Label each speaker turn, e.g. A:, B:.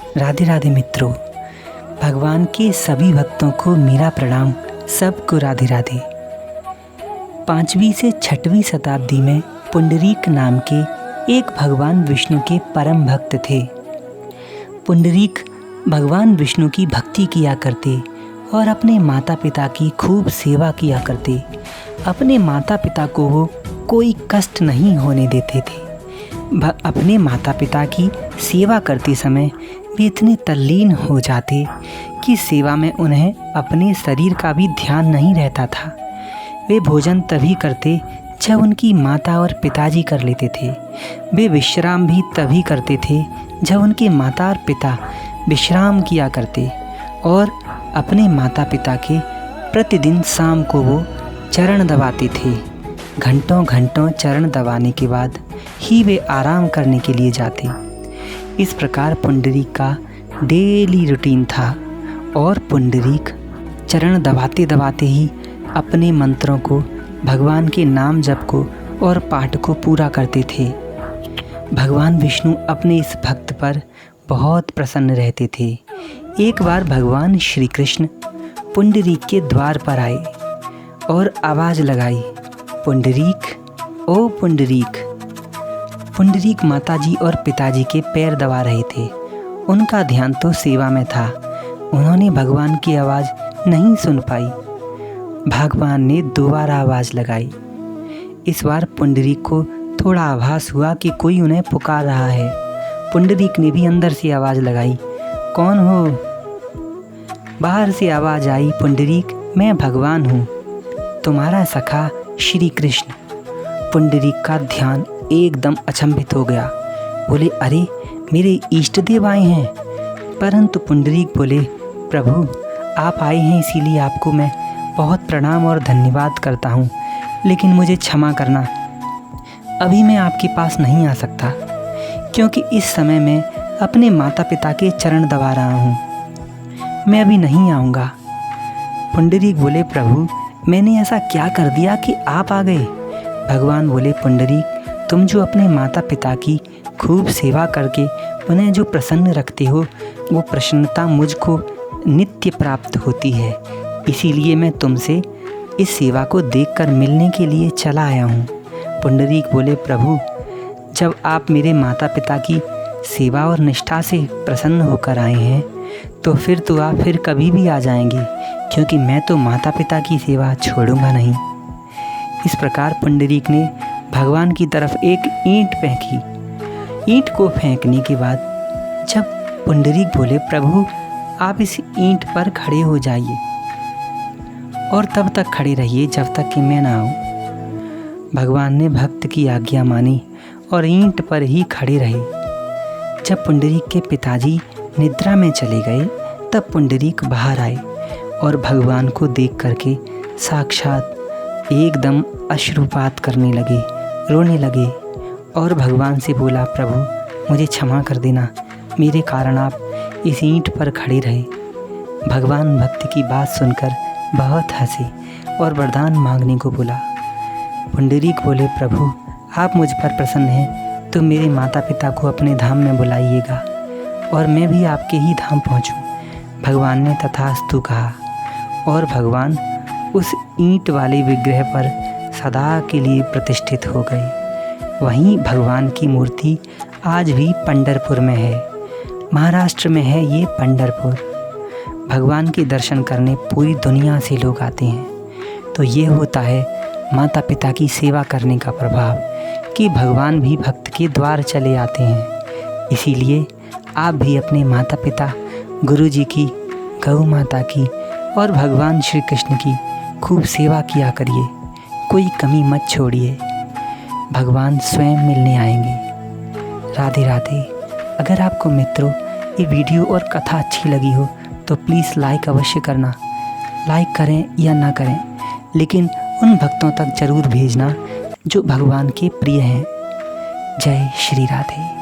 A: राधे राधे मित्रों, भगवान के सभी भक्तों को मेरा प्रणाम। सबको राधे राधे। 5वीं से 6वीं शताब्दी में पुंडरीक नाम के एक भगवान विष्णु के परम भक्त थे। पुंडरीक भगवान विष्णु की भक्ति किया करते और अपने माता पिता की खूब सेवा किया करते। अपने माता पिता को वो कोई कष्ट नहीं होने देते थे। अपने माता पिता की सेवा करते समय वे इतने तल्लीन हो जाते कि सेवा में उन्हें अपने शरीर का भी ध्यान नहीं रहता था। वे भोजन तभी करते जब उनकी माता और पिताजी कर लेते थे। वे विश्राम भी तभी करते थे जब उनके माता और पिता विश्राम किया करते। और अपने माता पिता के प्रतिदिन शाम को वो चरण दबाते थे। घंटों घंटों चरण दबाने के बाद ही वे आराम करने के लिए जाते। इस प्रकार पुंडरीक का डेली रूटीन था और पुंडरीक चरण दबाते दबाते ही अपने मंत्रों को, भगवान के नाम जप को और पाठ को पूरा करते थे। भगवान विष्णु अपने इस भक्त पर बहुत प्रसन्न रहते थे। एक बार भगवान श्री कृष्ण पुंडरीक के द्वार पर आए और आवाज़ लगाई, पुंडरीक, ओ पुंडरीक। पुंडरीक माताजी और पिताजी के पैर दबा रहे थे। उनका ध्यान तो सेवा में था। उन्होंने भगवान की आवाज़ नहीं सुन पाई। भगवान ने दोबारा आवाज़ लगाई। इस बार पुंडरीक को थोड़ा आभास हुआ कि कोई उन्हें पुकार रहा है। पुंडरीक ने भी अंदर से आवाज़ लगाई, कौन हो? बाहर से आवाज़ आई, पुंडरीक, मैं भगवान हूँ, तुम्हारा सखा श्री कृष्ण। पुंडरीक का ध्यान एकदम अचंभित हो गया। बोले, अरे मेरे इष्ट देव आए हैं। परंतु पुंडरीक बोले, प्रभु आप आए हैं इसीलिए आपको मैं बहुत प्रणाम और धन्यवाद करता हूँ, लेकिन मुझे क्षमा करना, अभी मैं आपके पास नहीं आ सकता क्योंकि इस समय मैं अपने माता पिता के चरण दबा रहा हूँ। मैं अभी नहीं आऊँगा। पुंडरीक बोले, प्रभु मैंने ऐसा क्या कर दिया कि आप आ गए? भगवान बोले, पुंडरीक तुम जो अपने माता पिता की खूब सेवा करके उन्हें जो प्रसन्न रखते हो, वो प्रसन्नता मुझको नित्य प्राप्त होती है। इसीलिए मैं तुमसे इस सेवा को देखकर मिलने के लिए चला आया हूँ। पुंडरीक बोले, प्रभु जब आप मेरे माता पिता की सेवा और निष्ठा से प्रसन्न होकर आए हैं तो फिर तो आप फिर कभी भी आ जाएंगे, क्योंकि मैं तो माता पिता की सेवा छोड़ूंगा नहीं। इस प्रकार पुंडरीक ने भगवान की तरफ एक ईंट फेंकी। ईंट को फेंकने के बाद जब पुंडरीक बोले, प्रभु आप इस ईंट पर खड़े हो जाइए और तब तक खड़े रहिए जब तक कि मैं ना आऊँ। भगवान ने भक्त की आज्ञा मानी और ईंट पर ही खड़े रहे। जब पुंडरीक के पिताजी निद्रा में चले गए तब पुंडरीक बाहर आए और भगवान को देख करके साक्षात एकदम अश्रुपात करने लगे, रोने लगे और भगवान से बोला, प्रभु मुझे क्षमा कर देना, मेरे कारण आप इस ईंट पर खड़े रहे। भगवान भक्त की बात सुनकर बहुत हंसे और वरदान मांगने को बोला। पुंडरीक बोले, प्रभु आप मुझ पर प्रसन्न हैं तो मेरे माता पिता को अपने धाम में बुलाइएगा और मैं भी आपके ही धाम पहुँचूँ। भगवान ने तथास्तु कहा और भगवान उस ईंट वाले विग्रह पर सदा के लिए प्रतिष्ठित हो गए। वहीं भगवान की मूर्ति आज भी पंढरपुर में है। महाराष्ट्र में है ये पंढरपुर। भगवान के दर्शन करने पूरी दुनिया से लोग आते हैं। तो ये होता है माता पिता की सेवा करने का प्रभाव कि भगवान भी भक्त के द्वार चले आते हैं। इसीलिए आप भी अपने माता पिता, गुरु जी की, गौ माता की और भगवान श्री कृष्ण की खूब सेवा किया करिए। कोई कमी मत छोड़िए, भगवान स्वयं मिलने आएंगे। राधे राधे। अगर आपको मित्रों ये वीडियो और कथा अच्छी लगी हो तो प्लीज़ लाइक अवश्य करना। लाइक करें या ना करें, लेकिन उन भक्तों तक ज़रूर भेजना जो भगवान के प्रिय हैं। जय श्री राधे।